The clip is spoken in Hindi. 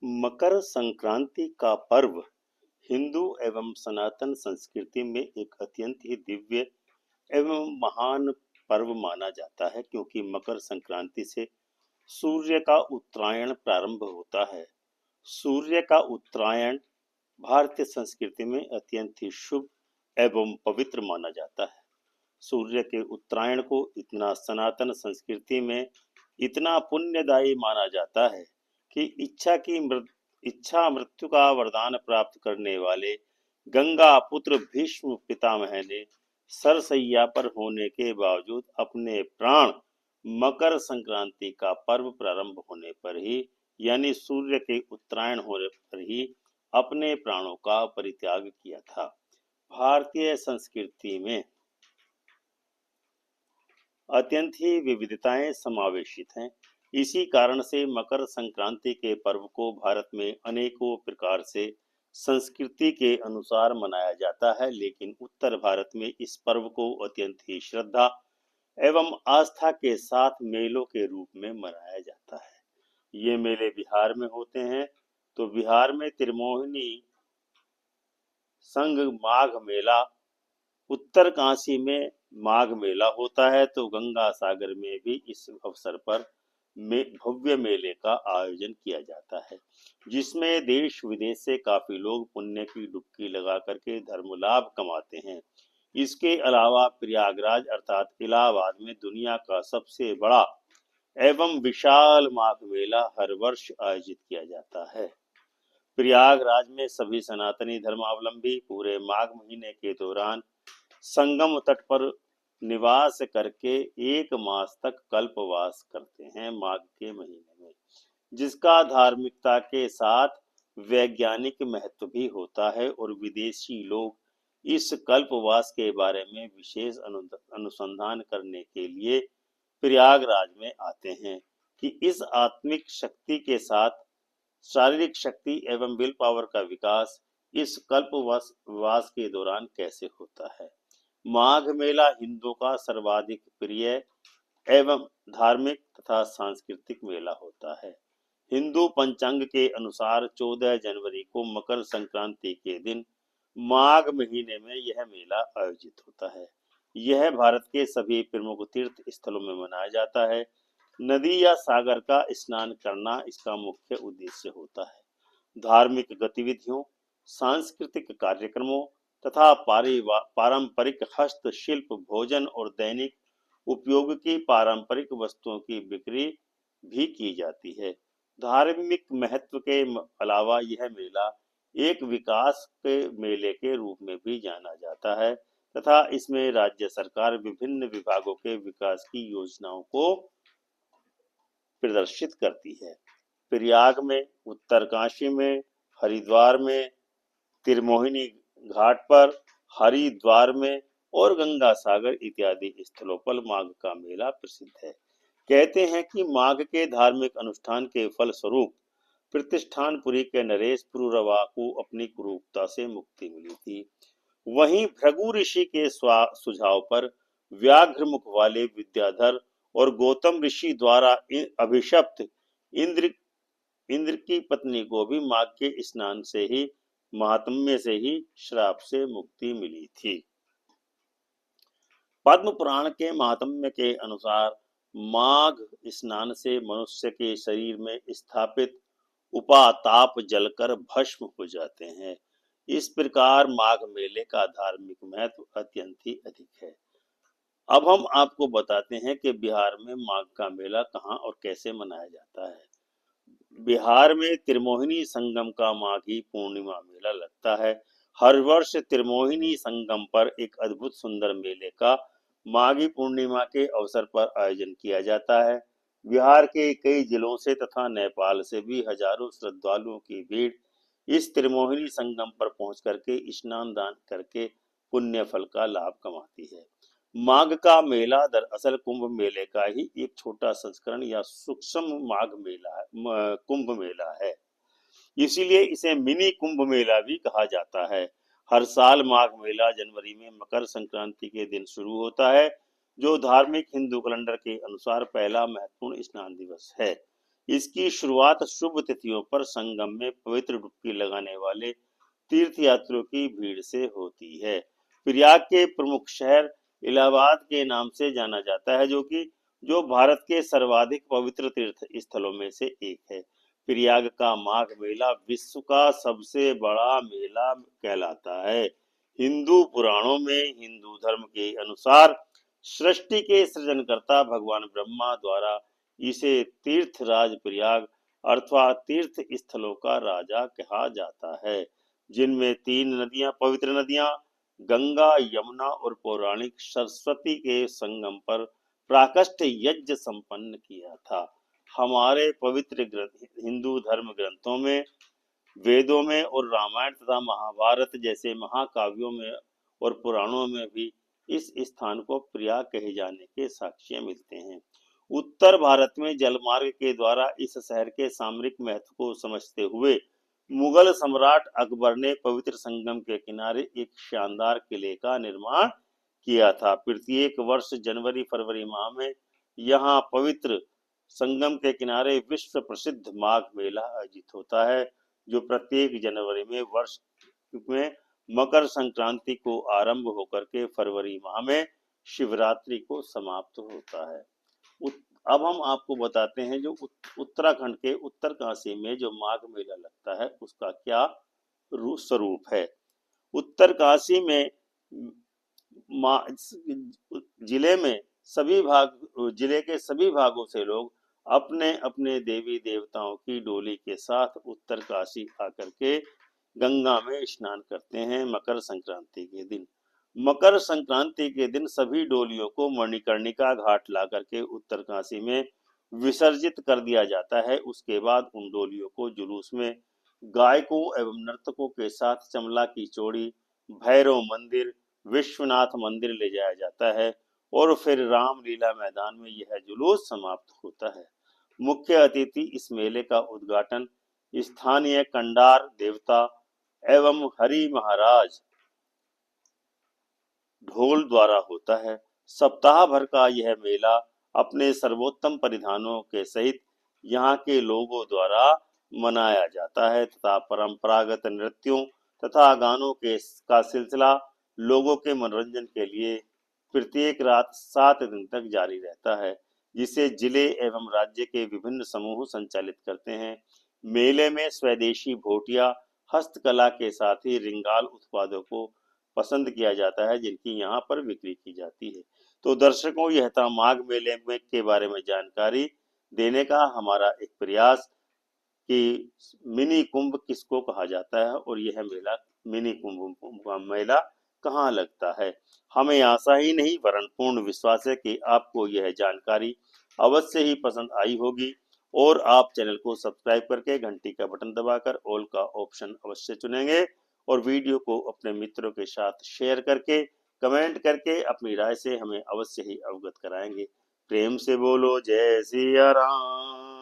मकर संक्रांति का पर्व हिंदू एवं सनातन संस्कृति में एक अत्यंत ही दिव्य एवं महान पर्व माना जाता है, क्योंकि मकर संक्रांति से सूर्य का उत्तरायण प्रारंभ होता है। सूर्य का उत्तरायण भारतीय संस्कृति में अत्यंत ही शुभ एवं पवित्र माना जाता है। सूर्य के उत्तरायण को इतना सनातन संस्कृति में इतना पुण्यदायी माना जाता है कि इच्छा मृत्यु का वरदान प्राप्त करने वाले गंगा पुत्र भीष्म पितामह ने सरसैया पर होने के बावजूद अपने प्राण मकर संक्रांति का पर्व प्रारंभ होने पर ही, यानी सूर्य के उत्तरायण होने पर ही अपने प्राणों का परित्याग किया था। भारतीय संस्कृति में अत्यंत ही विविधताएं समावेशित हैं। इसी कारण से मकर संक्रांति के पर्व को भारत में अनेकों प्रकार से संस्कृति के अनुसार मनाया जाता है, लेकिन उत्तर भारत में इस पर्व को अत्यंत ही श्रद्धा एवं आस्था के साथ मेलों के रूप में मनाया जाता है। ये मेले बिहार में होते हैं, तो बिहार में त्रिमोहिनी संघ माघ मेला, उत्तर काशी में माघ मेला होता है, तो गंगा सागर में भी इस अवसर पर भव्य मेले का आयोजन किया जाता है, जिसमें देश विदेश से काफी लोग पुण्य की डुबकी लगा करके धर्म लाभ कमाते हैं। इसके अलावा प्रयागराज अर्थात इलाहाबाद में दुनिया का सबसे बड़ा एवं विशाल माघ मेला हर वर्ष आयोजित किया जाता है। प्रयागराज में सभी सनातनी धर्मावलंबी पूरे माघ महीने के दौरान संगम तट पर निवास करके 1 मास तक कल्पवास करते हैं माघ के महीने में, जिसका धार्मिकता के साथ वैज्ञानिक महत्व भी होता है और विदेशी लोग इस कल्पवास के बारे में विशेष अनुसंधान करने के लिए प्रयागराज में आते हैं कि इस आत्मिक शक्ति के साथ शारीरिक शक्ति एवं विल पावर का विकास इस कल्पवास के दौरान कैसे होता है। माघ मेला हिंदुओं का सर्वाधिक प्रिय एवं धार्मिक तथा सांस्कृतिक मेला होता है। हिंदू पंचांग के अनुसार 14 जनवरी को मकर संक्रांति के दिन माघ महीने में यह मेला आयोजित होता है। यह भारत के सभी प्रमुख तीर्थ स्थलों में मनाया जाता है। नदी या सागर का स्नान करना इसका मुख्य उद्देश्य होता है। धार्मिक गतिविधियों, सांस्कृतिक कार्यक्रमों तथा पारंपरिक हस्तशिल्प, भोजन और दैनिक उपयोग की पारंपरिक वस्तुओं की बिक्री भी की जाती है। धार्मिक महत्व के अलावा यह मेला एक विकास के मेले के रूप में भी जाना जाता है तथा इसमें राज्य सरकार विभिन्न विभागों के विकास की योजनाओं को प्रदर्शित करती है। प्रयाग में, उत्तरकाशी में, हरिद्वार में, त्रिमोहिनी घाट पर, हरिद्वार में और गंगा सागर इत्यादि स्थलों पर माघ का मेला प्रसिद्ध है। कहते हैं कि माघ के धार्मिक अनुष्ठान के फल स्वरूप प्रतिष्ठानपुरी के नरेश पुरुरवा को अपनी कुरूपता से मुक्ति मिली थी। वहीं भृगु ऋषि के सुझाव पर व्याघ्र मुख वाले विद्याधर और गौतम ऋषि द्वारा अभिशप्त इंद्र की पत्नी को भी माघ के स्नान से ही महात्म्य से ही श्राप से मुक्ति मिली थी। पद्म पुराण के महात्म्य के अनुसार माघ स्नान से मनुष्य के शरीर में स्थापित उपाताप जलकर भस्म हो जाते हैं। इस प्रकार माघ मेले का धार्मिक महत्व अत्यंत ही अधिक है। अब हम आपको बताते हैं कि बिहार में माघ का मेला कहाँ और कैसे मनाया जाता है। बिहार में त्रिमोहिनी संगम का माघी पूर्णिमा मेला लगता है। हर वर्ष त्रिमोहिनी संगम पर एक अद्भुत सुंदर मेले का माघी पूर्णिमा के अवसर पर आयोजन किया जाता है। बिहार के कई जिलों से तथा नेपाल से भी हजारों श्रद्धालुओं की भीड़ इस त्रिमोहिनी संगम पर पहुंच करके स्नान दान करके पुण्य फल का लाभ कमाती है। माघ का मेला दरअसल कुंभ मेले का ही एक छोटा संस्करण या सूक्ष्म माघ मेला कुंभ मेला है, इसीलिए इसे मिनी कुंभ मेला भी कहा जाता है। हर साल माघ मेला जनवरी में मकर संक्रांति के दिन शुरू होता है, जो धार्मिक हिंदू कैलेंडर के अनुसार पहला महत्वपूर्ण स्नान दिवस है। इसकी शुरुआत शुभ तिथियों पर संगम में पवित्र डुबकी लगाने वाले तीर्थयात्रियों की भीड़ से होती है। प्रयाग के प्रमुख शहर इलाहाबाद के नाम से जाना जाता है, जो भारत के सर्वाधिक पवित्र तीर्थ स्थलों में से एक है। प्रयाग का माघ मेला विश्व का सबसे बड़ा मेला कहलाता है। हिंदू पुराणों में हिंदू धर्म के अनुसार सृष्टि के सृजनकर्ता भगवान ब्रह्मा द्वारा इसे तीर्थराज प्रयाग अर्थात तीर्थ स्थलों का राजा कहा जाता है, जिनमें 3 पवित्र नदियां गंगा, यमुना और पौराणिक सरस्वती के संगम पर प्राकष्ट यज्ञ संपन्न किया था। हमारे पवित्र ग्रंथ हिंदू धर्म ग्रंथों में, वेदों में और रामायण तथा महाभारत जैसे महाकाव्यों में और पुराणों में भी इस स्थान को प्रयाग कहे जाने के साक्ष्य मिलते हैं। उत्तर भारत में जलमार्ग के द्वारा इस शहर के सामरिक महत्व को समझते हुए मुगल सम्राट अकबर ने पवित्र संगम के किनारे एक शानदार किले का निर्माण किया था। प्रत्येक वर्ष जनवरी फरवरी माह में यहाँ पवित्र संगम के किनारे विश्व प्रसिद्ध माघ मेला आयोजित होता है, जो प्रत्येक जनवरी में वर्ष में मकर संक्रांति को आरंभ होकर के फरवरी माह में शिवरात्रि को समाप्त होता है। अब हम आपको बताते हैं जो उत्तराखंड के उत्तरकाशी में जो माघ मेला लगता है उसका क्या स्वरूप है। उत्तरकाशी में जिले में जिले के सभी भागों से लोग अपने अपने देवी देवताओं की डोली के साथ उत्तरकाशी आकर के गंगा में स्नान करते हैं। मकर संक्रांति के दिन सभी डोलियों को मणिकर्णिका घाट ला करके उत्तरकाशी में विसर्जित कर दिया जाता है। उसके बाद उन डोलियों को जुलूस में गायकों एवं नर्तकों के साथ चमला की चौड़ी, भैरव मंदिर, विश्वनाथ मंदिर ले जाया जाता है और फिर रामलीला मैदान में यह जुलूस समाप्त होता है। मुख्य अतिथि इस मेले का उद्घाटन स्थानीय कंडार देवता एवं हरि महाराज ढोल द्वारा होता है। सप्ताह भर का यह मेला अपने सर्वोत्तम परिधानों के सहित यहाँ के लोगों द्वारा मनाया जाता है तथा परंपरागत नृत्यों तथा गानों का सिलसिला लोगों के मनोरंजन के लिए प्रत्येक रात 7 दिन तक जारी रहता है, जिसे जिले एवं राज्य के विभिन्न समूह संचालित करते हैं। मेले में स्वदेशी भोटिया हस्तकला के साथ ही रिंगाल उत्पादों को पसंद किया जाता है, जिनकी यहाँ पर बिक्री की जाती है। तो दर्शकों, यह था माघ मेले में के बारे में जानकारी देने का हमारा एक प्रयास कि मिनी कुंभ किसको कहा जाता है और यह मेला मिनी कुंभ मेला कहाँ लगता है। हमें आशा ही नहीं वरन पूर्ण विश्वास है कि आपको यह जानकारी अवश्य ही पसंद आई होगी और आप चैनल को सब्सक्राइब करके घंटी का बटन दबाकर ऑल का ऑप्शन अवश्य चुनेंगे और वीडियो को अपने मित्रों के साथ शेयर करके कमेंट करके अपनी राय से हमें अवश्य ही अवगत कराएंगे। प्रेम से बोलो जय सिया राम।